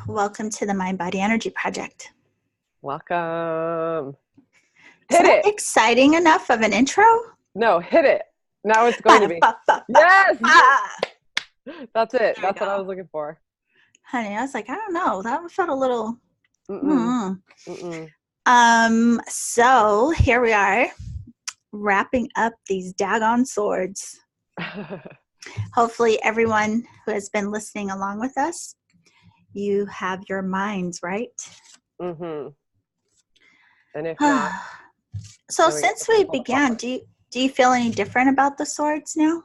Welcome to the Mind Body Energy Project. Welcome. Is Hit that it. exciting enough of an intro? No, hit it. Now it's going to be. Yes. That's it. There we That's what I go. was looking for. Honey, I was like, I don't know. That felt a little. Mm-mm. Mm-mm. So here we are, wrapping up these daggone swords. Hopefully, everyone who has been listening along with us, you have your minds right. Mm-hmm. And if not, so since we began, do you feel any different about the swords now?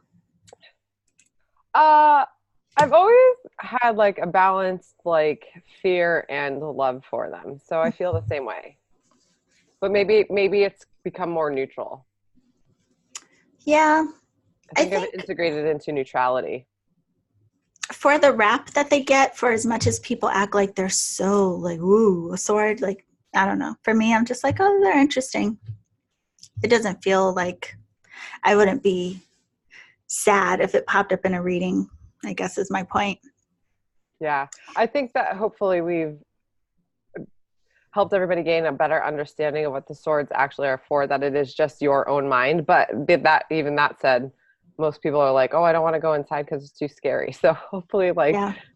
I've always had like a balanced like fear and love for them, so I feel the same way. But maybe it's become more neutral. Yeah, I think I've integrated into neutrality. For the rap that they get, for as much as people act like they're so like, ooh, a sword, like, I don't know. For me, I'm just like, oh, they're interesting. It doesn't feel like I wouldn't be sad if it popped up in a reading, I guess is my point. Yeah, I think that hopefully we've helped everybody gain a better understanding of what the swords actually are for, that it is just your own mind. But that said, most people are like, oh, I don't want to go inside because it's too scary. So hopefully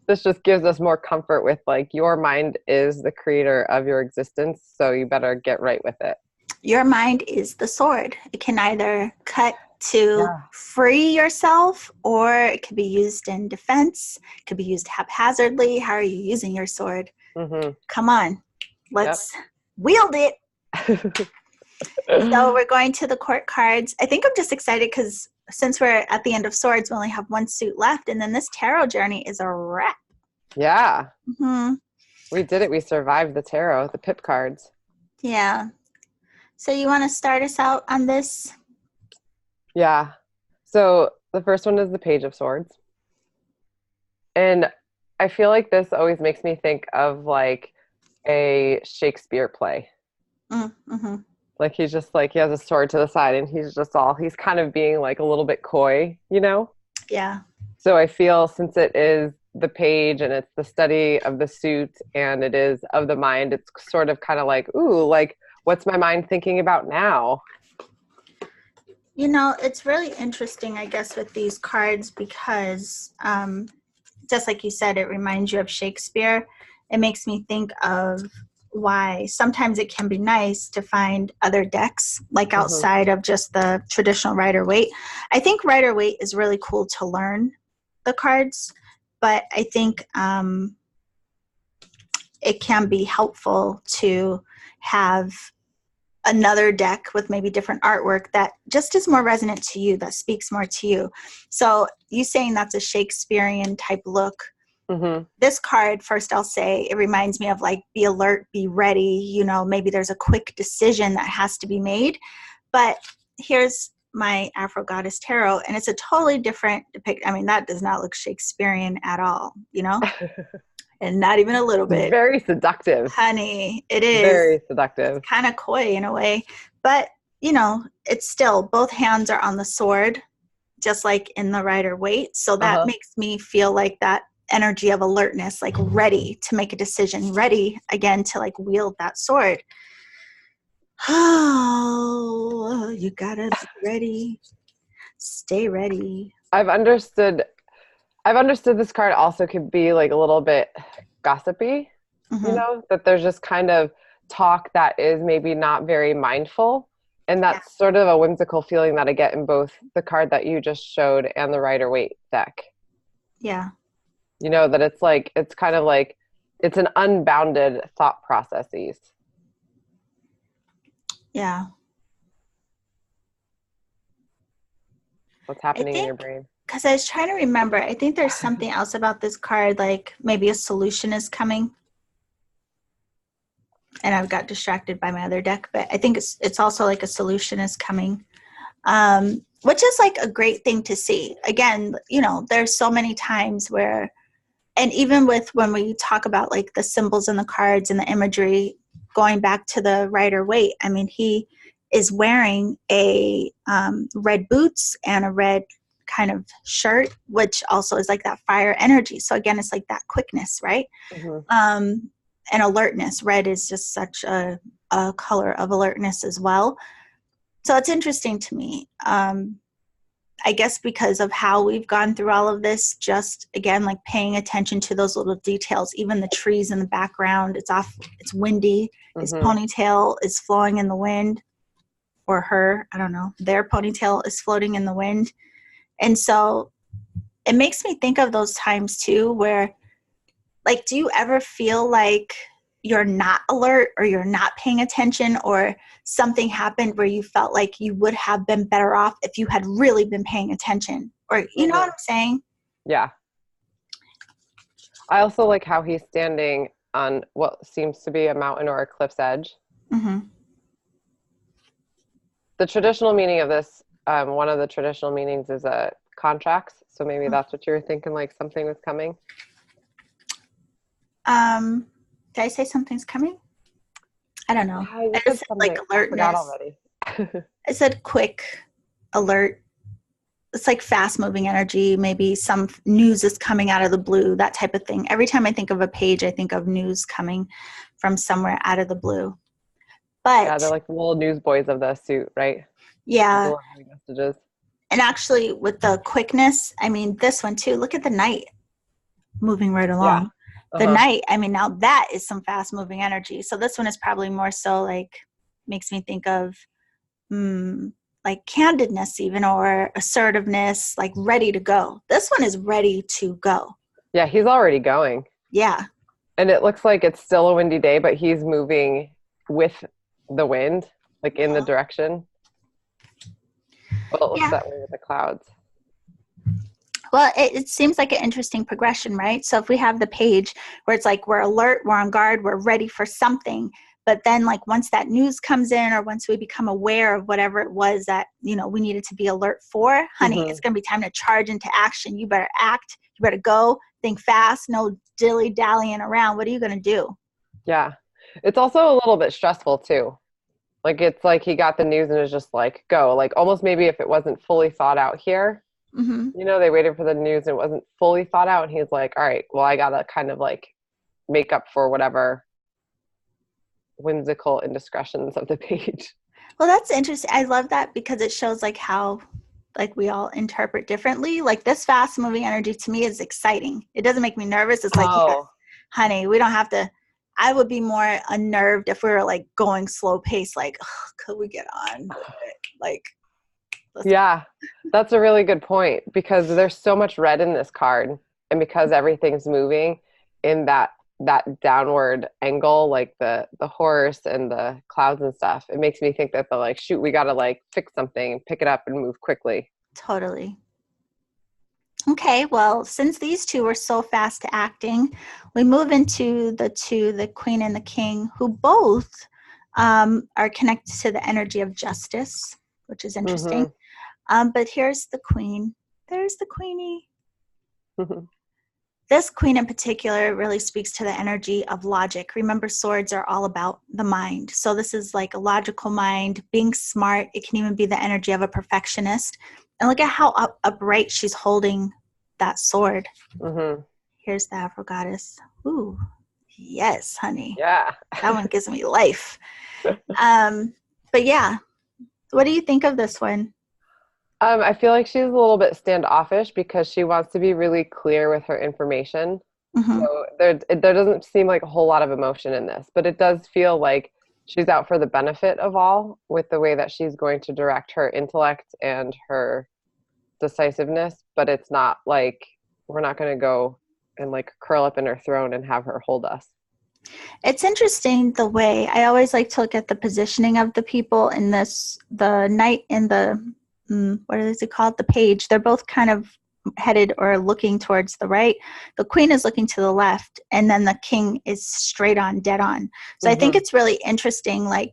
this just gives us more comfort with like your mind is the creator of your existence. So you better get right with it. Your mind is the sword. It can either cut to free yourself, or it could be used in defense. It could be used haphazardly. How are you using your sword? Mm-hmm. Come on, let's wield it. So we're going to the court cards. I think I'm just excited because since we're at the end of swords, we only have one suit left, and then this tarot journey is a wrap. Yeah. Mm-hmm. We did it. We survived the tarot, the pip cards. Yeah. So you want to start us out on this? Yeah. So the first one is the Page of Swords. And I feel like this always makes me think of like a Shakespeare play. Mm-hmm. Like he's just like, he has a sword to the side and he's kind of being like a little bit coy, you know? Yeah. So I feel since it is the page and it's the study of the suit and it is of the mind, it's sort of kind of like, ooh, like what's my mind thinking about now? You know, it's really interesting, I guess, with these cards because just like you said, it reminds you of Shakespeare. It makes me think of why sometimes it can be nice to find other decks, like outside of just the traditional Rider-Waite. I think Rider-Waite is really cool to learn the cards, but I think it can be helpful to have another deck with maybe different artwork that just is more resonant to you, that speaks more to you. So you saying that's a Shakespearean type look. Mm-hmm. This card, first I'll say, it reminds me of like, be alert, be ready, you know, maybe there's a quick decision that has to be made. But here's my Afro Goddess Tarot, and it's a totally different depiction. I mean, that does not look Shakespearean at all, you know? And not even a little bit. Very seductive. Honey, it is. Very seductive. Kind of coy in a way. But, you know, it's still, both hands are on the sword, just like in the Rider-Waite. So that makes me feel like that energy of alertness, like ready to make a decision, ready again to like wield that sword. Oh, you gotta be ready. Stay ready. I've understood this card also could be like a little bit gossipy, you know, that there's just kind of talk that is maybe not very mindful. And that's sort of a whimsical feeling that I get in both the card that you just showed and the Rider-Waite deck. Yeah. You know, that it's like, it's kind of like, it's an unbounded thought processes. Yeah. What's happening in your brain? Because I was trying to remember, I think there's something else about this card, like maybe a solution is coming. And I've got distracted by my other deck, but I think it's also like a solution is coming, which is like a great thing to see. Again, you know, there's so many times where, and even with when we talk about like the symbols and the cards and the imagery, going back to the Rider-Waite, I mean, he is wearing a red boots and a red kind of shirt, which also is like that fire energy. So again, it's like that quickness, right? And alertness. Red is just such a color of alertness as well. So it's interesting to me. I guess because of how we've gone through all of this, just again, like paying attention to those little details, even the trees in the background, it's windy, his ponytail is flowing in the wind, or I don't know, their ponytail is floating in the wind. And so it makes me think of those times too, where like, do you ever feel like you're not alert or you're not paying attention, or something happened where you felt like you would have been better off if you had really been paying attention, or you know what I'm saying? Yeah. I also like how he's standing on what seems to be a mountain or a cliff's edge. The traditional meaning of this, one of the traditional meanings is contracts. So maybe that's what you were thinking, like something was coming. Did I say something's coming? I don't know. I said like alertness. I forgot already. I said quick, alert. It's like fast moving energy. Maybe some news is coming out of the blue, that type of thing. Every time I think of a page, I think of news coming from somewhere out of the blue. But yeah, they're like the little newsboys of the suit, right? Yeah. Messages. And actually with the quickness, I mean, this one too, look at the night moving right along. Yeah. The night, I mean, now that is some fast moving energy. So this one is probably more so like, makes me think of like candidness even, or assertiveness, like ready to go. This one is ready to go. Yeah, he's already going. Yeah. And it looks like it's still a windy day, but he's moving with the wind, like in the direction. Well, it looks that way with the clouds. Well, it seems like an interesting progression, right? So if we have the page where it's like we're alert, we're on guard, we're ready for something, but then like once that news comes in, or once we become aware of whatever it was that, you know, we needed to be alert for, honey, it's going to be time to charge into action. You better act, you better go, think fast, no dilly-dallying around. What are you going to do? Yeah. It's also a little bit stressful too. Like, it's like he got the news and is just like, go. Like, almost maybe if it wasn't fully thought out here, you know, they waited for the news and it wasn't fully thought out. And he's like, all right, well, I got to kind of like make up for whatever whimsical indiscretions of the page. Well, that's interesting. I love that because it shows like how like we all interpret differently. Like this fast moving energy to me is exciting. It doesn't make me nervous. It's like, yes, honey, we don't have to. I would be more unnerved if we were like going slow pace, like, could we get on with it? Like, yeah, that's a really good point, because there's so much red in this card, and because everything's moving in that downward angle, like the horse and the clouds and stuff, it makes me think that they're like, shoot, we got to like fix something and pick it up and move quickly. Totally. Okay, well, since these two were so fast to acting, we move into the Queen and the King, who both are connected to the energy of justice, which is interesting. But here's the Queen. There's the Queenie. This Queen in particular really speaks to the energy of logic. Remember, swords are all about the mind. So this is like a logical mind, being smart. It can even be the energy of a perfectionist. And look at how upright she's holding that sword. Here's the Afro goddess. Ooh, yes, honey. Yeah. That one gives me life. But yeah, what do you think of this one? I feel like she's a little bit standoffish because she wants to be really clear with her information. So there doesn't seem like a whole lot of emotion in this, but it does feel like she's out for the benefit of all with the way that she's going to direct her intellect and her decisiveness. But it's not like we're not going to go and like curl up in her throne and have her hold us. It's interesting the way I always like to look at the positioning of the people in this, the knight and the what is it called? The page. They're both kind of headed or looking towards the right. The Queen is looking to the left, and then the King is straight on, dead on. So I think it's really interesting, like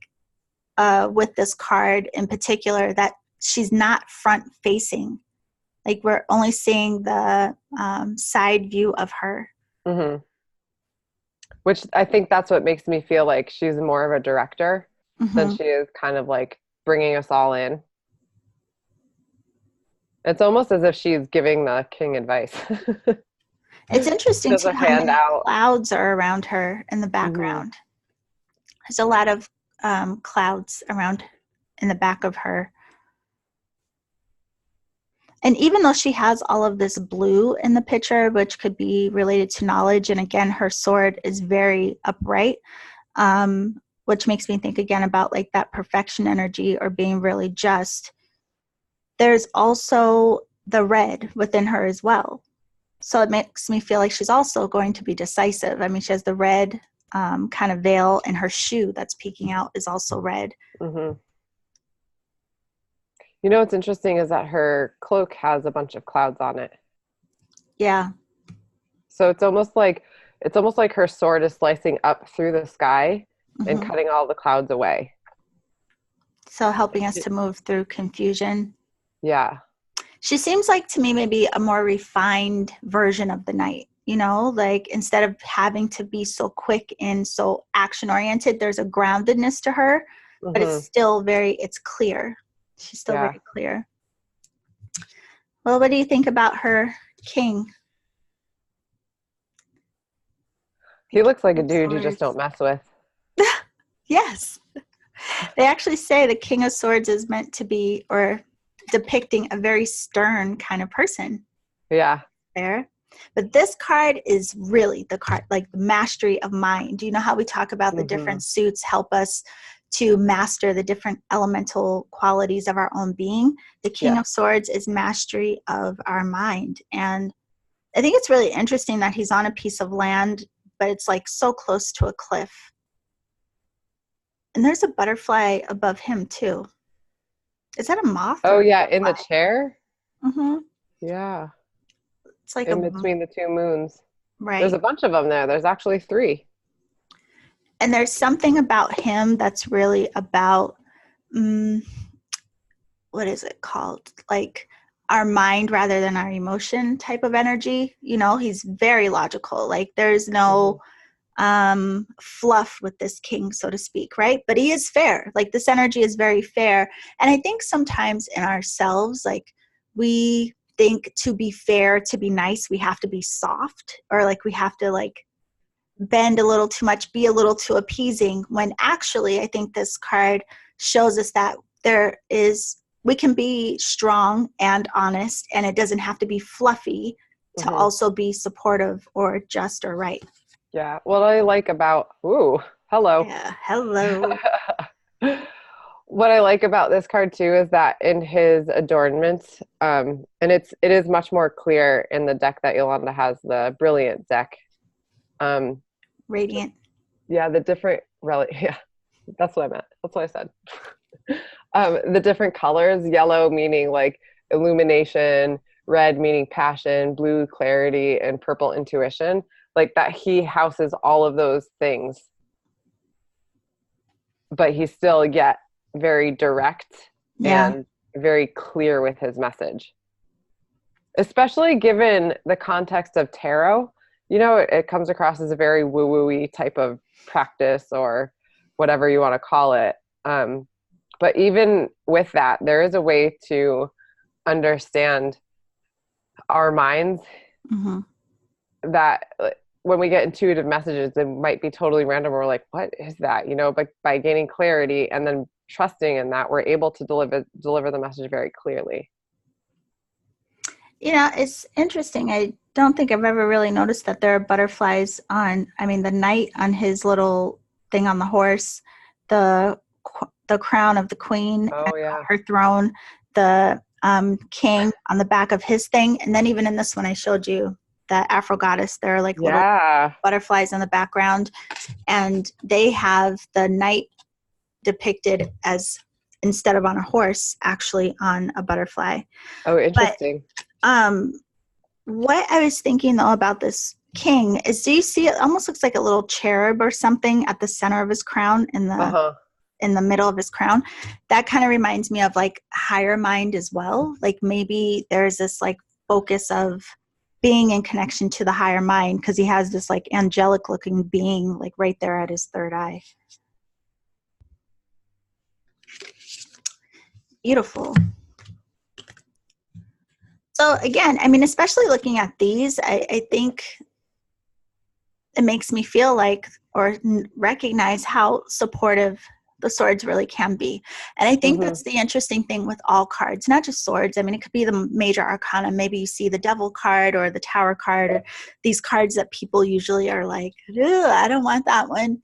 with this card in particular, that she's not front facing. Like we're only seeing the side view of her. Which I think that's what makes me feel like she's more of a director than she is kind of like bringing us all in. It's almost as if she's giving the king advice. It's interesting Does too a how many handout. clouds are around her in the Hmm. background. There's a lot of clouds around in the back of her. And even though she has all of this blue in the picture, which could be related to knowledge, and again, her sword is very upright, which makes me think again about like that perfection energy or being really just. There's also the red within her as well. So it makes me feel like she's also going to be decisive. I mean, she has the red kind of veil, and her shoe that's peeking out is also red. Hmm. You know what's interesting is that her cloak has a bunch of clouds on it. Yeah. So it's almost like her sword is slicing up through the sky and Mm-hmm. cutting all the clouds away. So helping us to move through confusion. Yeah. She seems like to me maybe a more refined version of the knight, you know, like instead of having to be so quick and so action oriented, there's a groundedness to her, but it's Hmm. still it's clear. She's still Yeah. very clear. Well, what do you think about her king? The He looks like king a of dude you just swords. don't mess with. Yes. They actually say the king of swords is meant to be, or depicting a very stern kind of person. Yeah. There. But this card is really the card, like the mastery of mind. Do you know how we talk about the Hmm. different suits help us to master the different elemental qualities of our own being? The King Yeah. of Swords is mastery of our mind. And I think it's really interesting that he's on a piece of land, but it's like so close to a cliff. And there's a butterfly above him too. Is that a moth Oh or a yeah, in the butterfly? chair. Mm-hmm. Yeah. It's like In a between the two moons. There's right. a bunch of them there. There's actually three. And there's something about him that's really about mm, what is it called, like our mind rather than our emotion type of energy. You know, he's very logical, like there's Hmm. no fluff with this king, so to speak, right? But he is fair, like this energy is very fair. And I think sometimes in ourselves, like we think to be fair, to be nice, we have to be soft, or like we have to like bend a little too much, be a little too appeasing, when actually I think this card shows us that we can be strong and honest, and it doesn't have to be fluffy to Hmm. also be supportive or just or right. Yeah. What I like about, ooh, hello. Yeah, hello. What I like about this card too is that in his adornments, and it is much more clear in the deck that Yolanda has, the brilliant deck. Um, Radiant. yeah, the different yeah, that's what I meant. That's what I said. The different colors, yellow meaning like illumination, red meaning passion, blue clarity, and purple intuition. Like that he houses all of those things, but he's still yet very direct Yeah. and very clear with his message. Especially given the context of tarot, it comes across as a very woo-woo-y type of practice or whatever you want to call it. But even with that, there is a way to understand our minds Mm-hmm. that when we get intuitive messages, it might be totally random. We're like, what is that? But by gaining clarity and then trusting in that, we're able to deliver the message very clearly. You know, it's interesting. I don't think I've ever really noticed that there are butterflies on, I mean, the knight on his little thing on the horse, the the crown of the queen and Oh yeah. her throne, the king on the back of his thing, and then even in this one I showed you, the Afro goddess, there are like little Yeah. butterflies in the background, and they have the knight depicted as, instead of on a horse, actually on a butterfly. Oh, But interesting. um what I was thinking though about this king is, do you see it almost looks like a little cherub or something at the center of his crown, Uh-huh. in the middle of his crown? That kind of reminds me of like higher mind as well. Like maybe there's this like focus of being in connection to the higher mind, because he has this like angelic looking being like right there at his third eye. Beautiful. So again, I mean, especially looking at these, I think it makes me feel like, or recognize how supportive the swords really can be. And I think that's the interesting thing with all cards, not just swords. I mean, it could be the major arcana. Maybe you see the devil card or the tower card, or these cards that people usually are like, I don't want that one.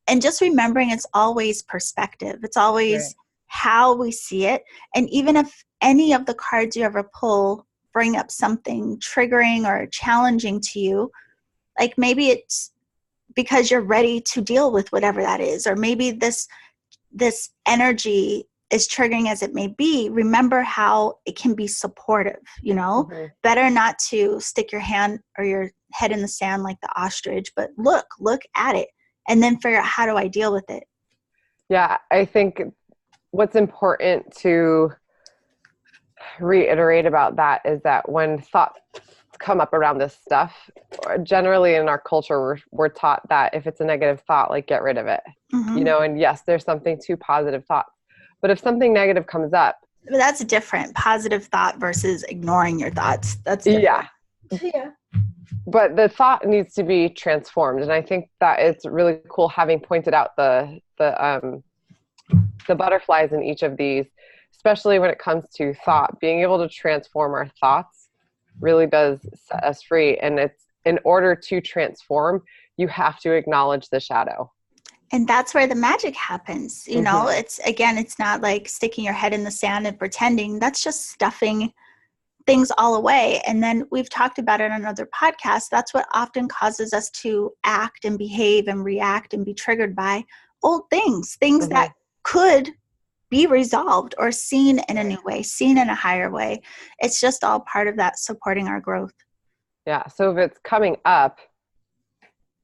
And just remembering it's always perspective. It's always how we see it. And even if any of the cards you ever pull bring up something triggering or challenging to you, like maybe it's because you're ready to deal with whatever that is, or maybe this energy is triggering as it may be. Remember how it can be supportive, better not to stick your hand or your head in the sand like the ostrich, but look at it and then figure out, how do I deal with it? Yeah, I think what's important to reiterate about that is that when thoughts come up around this stuff, generally in our culture, we're taught that if it's a negative thought, like, get rid of it, and yes, there's something to positive thoughts, but if something negative comes up, but that's different. Positive thought versus ignoring your thoughts. That's different. Yeah. But the thought needs to be transformed. And I think that it's really cool having pointed out the butterflies in each of these, especially when it comes to thought. Being able to transform our thoughts really does set us free. And it's, in order to transform, you have to acknowledge the shadow. And that's where the magic happens. It's not like sticking your head in the sand and pretending. That's just stuffing things all away. And then we've talked about it on another podcast. That's what often causes us to act and behave and react and be triggered by old things that could be resolved or seen in a new way, seen in a higher way. It's just all part of that supporting our growth. Yeah. So if it's coming up,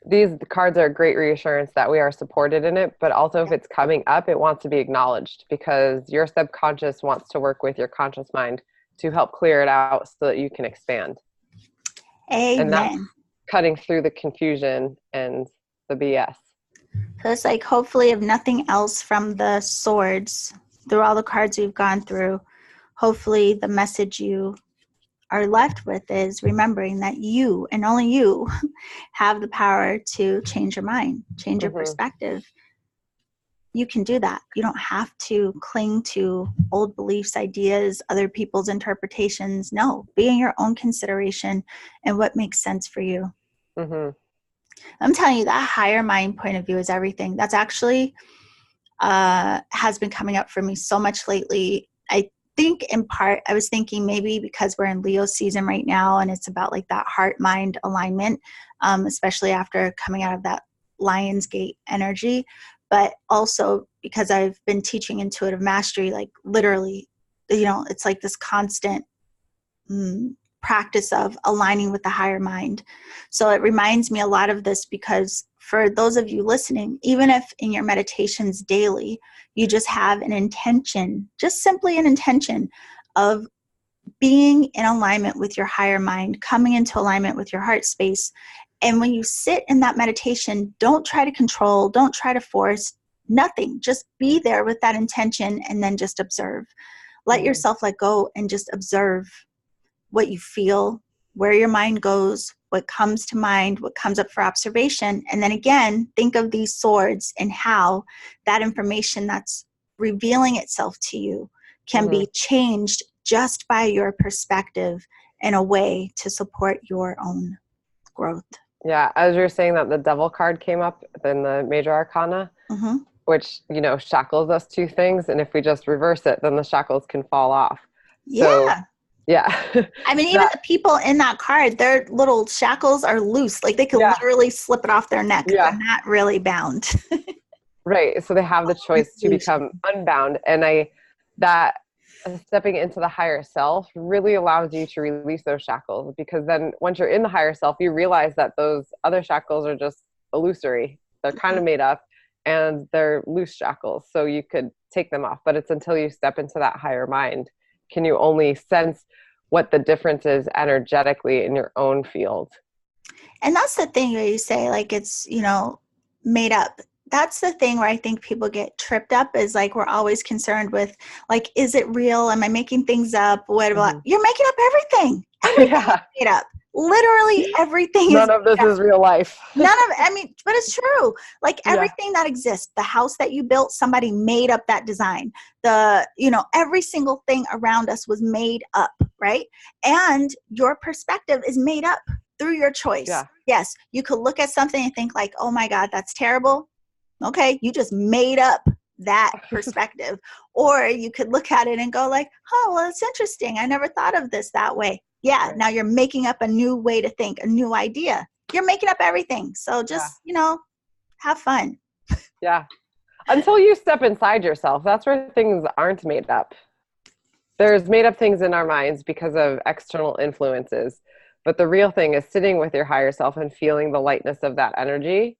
these cards are a great reassurance that we are supported in it, but also if it's coming up, it wants to be acknowledged, because your subconscious wants to work with your conscious mind to help clear it out so that you can expand. Amen. And that's cutting through the confusion and the BS. So it's like, hopefully, if nothing else from the swords, through all the cards we've gone through, hopefully the message you are left with is remembering that you, and only you, have the power to change your mind, change your perspective. You can do that. You don't have to cling to old beliefs, ideas, other people's interpretations. No, be in your own consideration and what makes sense for you. I'm telling you, that higher mind point of view is everything. That's actually has been coming up for me so much lately. I think in part, I was thinking maybe because we're in Leo season right now, and it's about like that heart-mind alignment, especially after coming out of that Lionsgate energy. But also because I've been teaching intuitive mastery, like literally, it's like this constant practice of aligning with the higher mind. So it reminds me a lot of this, because for those of you listening, even if in your meditations daily, you just have an intention, just simply an intention of being in alignment with your higher mind, coming into alignment with your heart space. And when you sit in that meditation, don't try to control, don't try to force, nothing. Just be there with that intention and then just observe. Let yourself let go and just observe what you feel, where your mind goes, what comes to mind, what comes up for observation. And then again, think of these swords and how that information that's revealing itself to you can be changed just by your perspective in a way to support your own growth. Yeah, as you're saying that, the devil card came up in the major arcana, which, shackles us to things. And if we just reverse it, then the shackles can fall off. So, yeah. I mean, even the people in that card, their little shackles are loose. Like they could literally slip it off their neck. They're not really bound. Right. So they have the choice to become unbound. And that stepping into the higher self really allows you to release those shackles, because then once you're in the higher self, you realize that those other shackles are just illusory. They're kind of made up and they're loose shackles. So you could take them off, but it's until you step into that higher mind can you only sense what the difference is energetically in your own field. And that's the thing where you say, like, it's, made up. that's the thing where I think people get tripped up is like, we're always concerned with like, is it real? Am I making things up? What about, you're making up everything. Everything is made up. Literally everything is None of this is real life. None of, I mean, but it's true. Like everything that exists, the house that you built, somebody made up that design. Every single thing around us was made up, right? And your perspective is made up through your choice. Yeah. Yes, you could look at something and think like, oh my God, that's terrible. Okay, you just made up that perspective. Or you could look at it and go like, oh, well, it's interesting. I never thought of this that way. Yeah, right. Now you're making up a new way to think, a new idea. You're making up everything. So just, have fun. Yeah. Until you step inside yourself, that's where things aren't made up. There's made up things in our minds because of external influences. But the real thing is sitting with your higher self and feeling the lightness of that energy.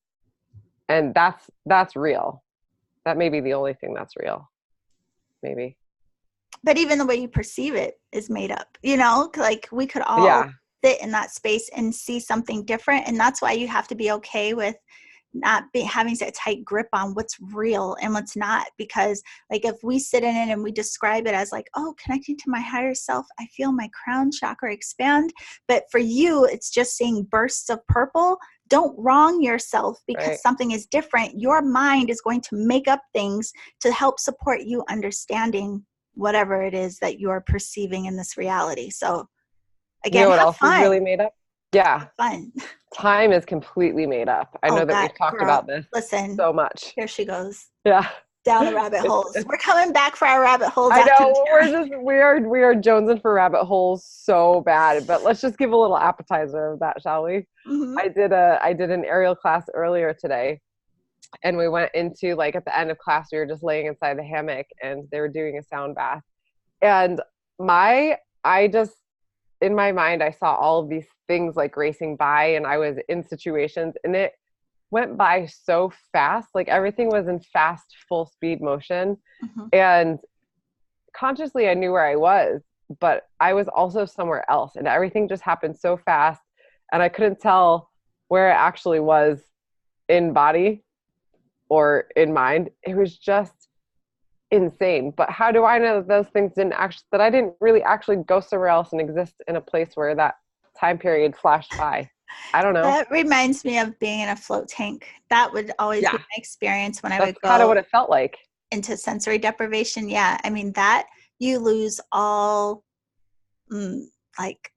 And that's real. That may be the only thing that's real. Maybe. But even the way you perceive it is made up, like we could all sit in that space and see something different. And that's why you have to be okay with not having a tight grip on what's real and what's not. Because like, if we sit in it and we describe it as like, oh, connecting to my higher self, I feel my crown chakra expand. But for you, it's just seeing bursts of purple. Don't wrong yourself because something is different. Your mind is going to make up things to help support you understanding whatever it is that you're perceiving in this reality. So again, what have else fun. is really made up? Yeah. Have fun. Time is completely made up. I know that we've talked about this so much. Here she goes. Yeah. Down the rabbit holes. We're coming back for our rabbit holes. I know. We are jonesing for rabbit holes so bad, but let's just give a little appetizer of that, shall we? Mm-hmm. I did an aerial class earlier today, and we went into like at the end of class, we were just laying inside the hammock and they were doing a sound bath. And in my mind, I saw all of these things like racing by, and I was in situations and it went by so fast. Like everything was in fast, full speed motion. Mm-hmm. And consciously I knew where I was, but I was also somewhere else, and everything just happened so fast. And I couldn't tell where it actually was in body or in mind. It was just insane. But how do I know that those things that I didn't really actually go somewhere else and exist in a place where that time period flashed by? I don't know. That reminds me of being in a float tank. That would always be my experience when I would go. That's kind of what it felt like. Into sensory deprivation. Yeah. I mean, that you lose all like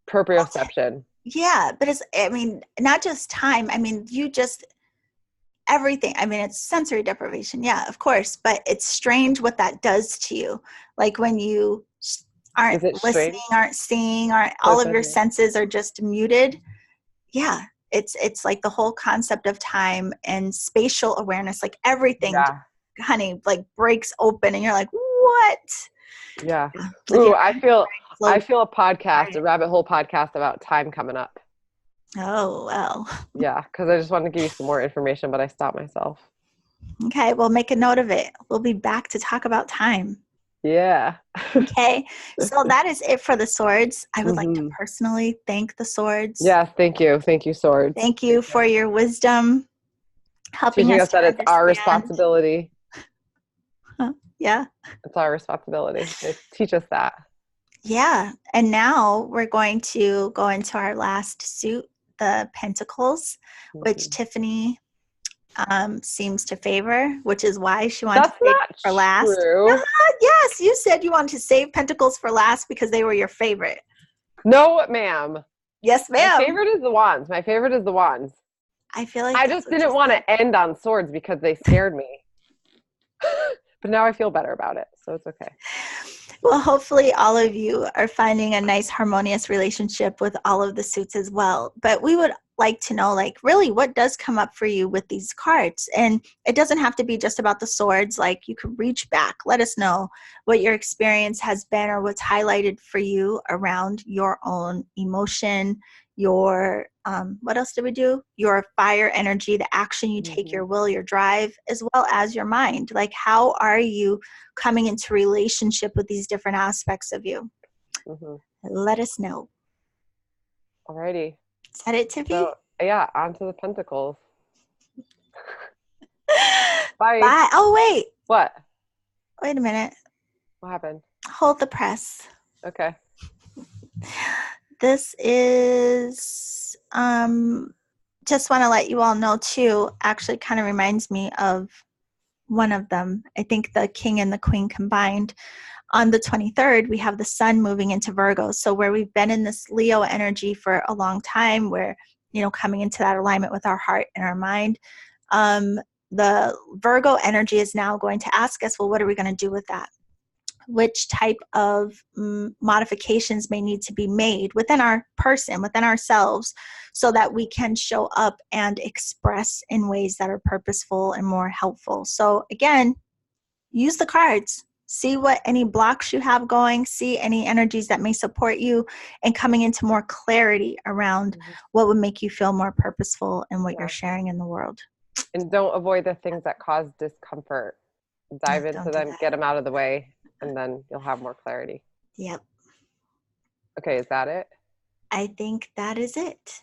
proprioception. Yeah. But not just time. I mean, you just everything. I mean, it's sensory deprivation. Yeah, of course. But it's strange what that does to you. Like when you aren't listening, aren't seeing, all of your senses are just muted. Yeah. It's like the whole concept of time and spatial awareness, like everything, honey, like breaks open and you're like, what? Yeah. Ooh, I feel a podcast, a rabbit hole podcast about time coming up. Oh, well. Yeah, because I just wanted to give you some more information, but I stopped myself. Okay, well, make a note of it. We'll be back to talk about time. Yeah. Okay, so that is it for the swords. I would like to personally thank the swords. Yes, thank you. Thank you, swords. Thank you for your wisdom, helping teaching us that it's our responsibility. Yeah. It's our responsibility. Teach us that. Yeah, and now we're going to go into our last suit, the Pentacles, which Tiffany seems to favor, which is why she wanted to save it for last. True. Yes, you said you wanted to save Pentacles for last because they were your favorite. No, ma'am. Yes, ma'am. My favorite is the wands. I feel like I just didn't want to end on swords because they scared me. But now I feel better about it, so it's okay. Well, hopefully all of you are finding a nice harmonious relationship with all of the suits as well. But we would like to know, like, really what does come up for you with these cards? And it doesn't have to be just about the swords. Like, you could reach back. Let us know what your experience has been or what's highlighted for you around your own emotion, your, what else did we do? Your fire energy, the action you take, your will, your drive, as well as your mind. Like, how are you coming into relationship with these different aspects of you? Let us know. Alrighty. Is that it, Tiffy? So, yeah, on to the Pentacles. Bye. Bye. Oh, wait. What? Wait a minute. What happened? Hold the press. Okay. This is just want to let you all know too, actually kind of reminds me of one of them. I think the king and the queen combined. On the 23rd, we have the sun moving into Virgo. So where we've been in this Leo energy for a long time, where, coming into that alignment with our heart and our mind, the Virgo energy is now going to ask us, well, what are we going to do with that? Which type of modifications may need to be made within our person, within ourselves, so that we can show up and express in ways that are purposeful and more helpful. So again, use the cards. See what any blocks you have going, see any energies that may support you, and coming into more clarity around what would make you feel more purposeful in what you're sharing in the world. And don't avoid the things that cause discomfort. Dive into them, get them out of the way, and then you'll have more clarity. Yep. Okay, is that it? I think that is it.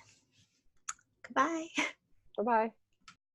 Goodbye. Bye-bye.